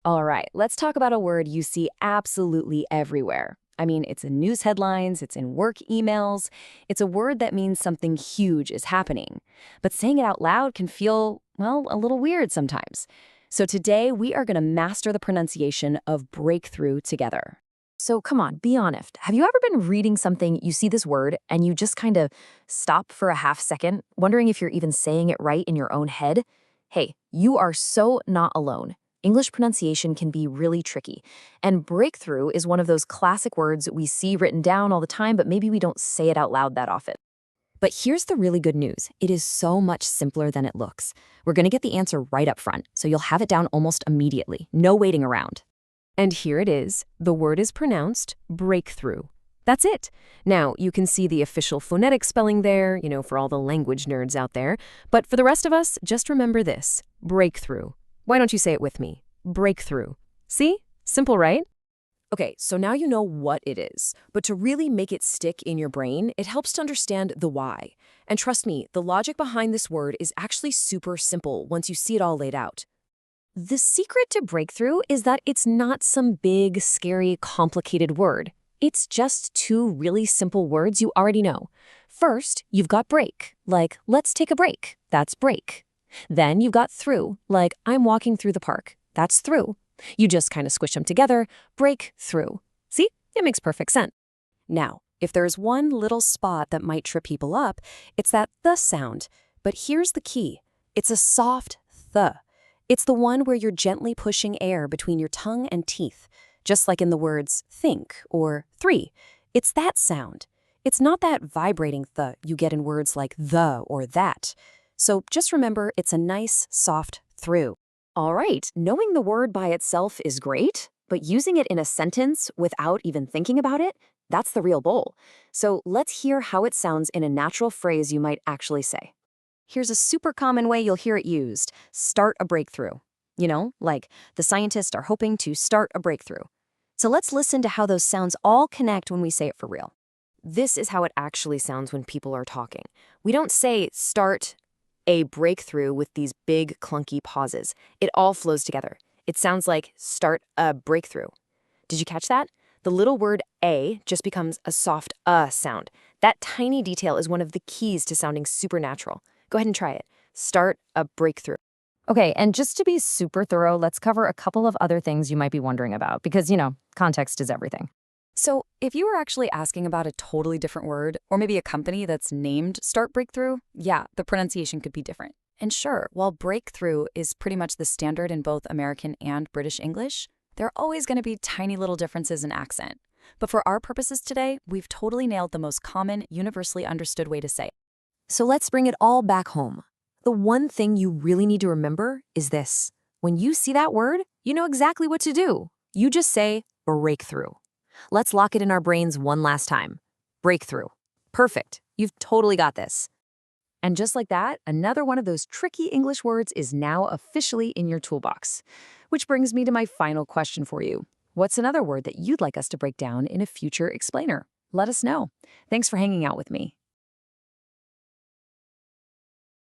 All right, let's talk about a word you see absolutely everywhere. I mean, it's in news headlines, it's in work emails. It's a word that means something huge is happening. But saying it out loud can feel, well, a little weird sometimes. So today, we are going to master the pronunciation of breakthrough together. So come on, be honest. Have you ever been reading something, you see this word, and you just kind of stop for a half second, wondering if you're even saying it right in your own head? Hey, you are so not alone. English pronunciation can be really tricky, and breakthrough is one of those classic words we see written down all the time, but maybe we don't say it out loud that often. But here's the really good news. It is so much simpler than it looks. We're going to get the answer right up front, so you'll have it down almost immediately. No waiting around. And here it is. The word is pronounced breakthrough. That's it. Now, you can see the official phonetic spelling there, for all the language nerds out there. But for the rest of us, just remember this. Breakthrough. Why don't you say it with me? Breakthrough. See? Simple, right? Okay, so now you know what it is. But to really make it stick in your brain, it helps to understand the why. And trust me, the logic behind this word is actually super simple once you see it all laid out. The secret to breakthrough is that it's not some big, scary, complicated word. It's just two really simple words you already know. First, you've got break, like let's take a break. That's break. Then you've got through, like I'm walking through the park. That's through. You just kind of squish them together, break through. See? It makes perfect sense. Now, if there's one little spot that might trip people up, it's that the sound. But here's the key. It's a soft th. It's the one where you're gently pushing air between your tongue and teeth, just like in the words think or three. It's that sound. It's not that vibrating th you get in words like the or that. So just remember, it's a nice, soft through. All right, knowing the word by itself is great, but using it in a sentence without even thinking about it, that's the real bowl. So let's hear how it sounds in a natural phrase you might actually say. Here's a super common way you'll hear it used. Start a breakthrough. Like the scientists are hoping to start a breakthrough. So let's listen to how those sounds all connect when we say it for real. This is how it actually sounds when people are talking. We don't say start a breakthrough with these big clunky pauses. It all flows together. It sounds like start a breakthrough. Did you catch that? The little word a just becomes a soft sound. That tiny detail is one of the keys to sounding supernatural. Go ahead and try it. Start a breakthrough. Okay, and just to be super thorough, let's cover a couple of other things you might be wondering about, because, context is everything. So if you were actually asking about a totally different word, or maybe a company that's named Start Breakthrough, yeah, the pronunciation could be different. And sure, while breakthrough is pretty much the standard in both American and British English, there are always going to be tiny little differences in accent. But for our purposes today, we've totally nailed the most common, universally understood way to say it. So let's bring it all back home. The one thing you really need to remember is this. When you see that word, you know exactly what to do. You just say breakthrough. Let's lock it in our brains one last time. Breakthrough. Perfect. You've totally got this. And just like that, another one of those tricky English words is now officially in your toolbox. Which brings me to my final question for you. What's another word that you'd like us to break down in a future explainer? Let us know. Thanks for hanging out with me.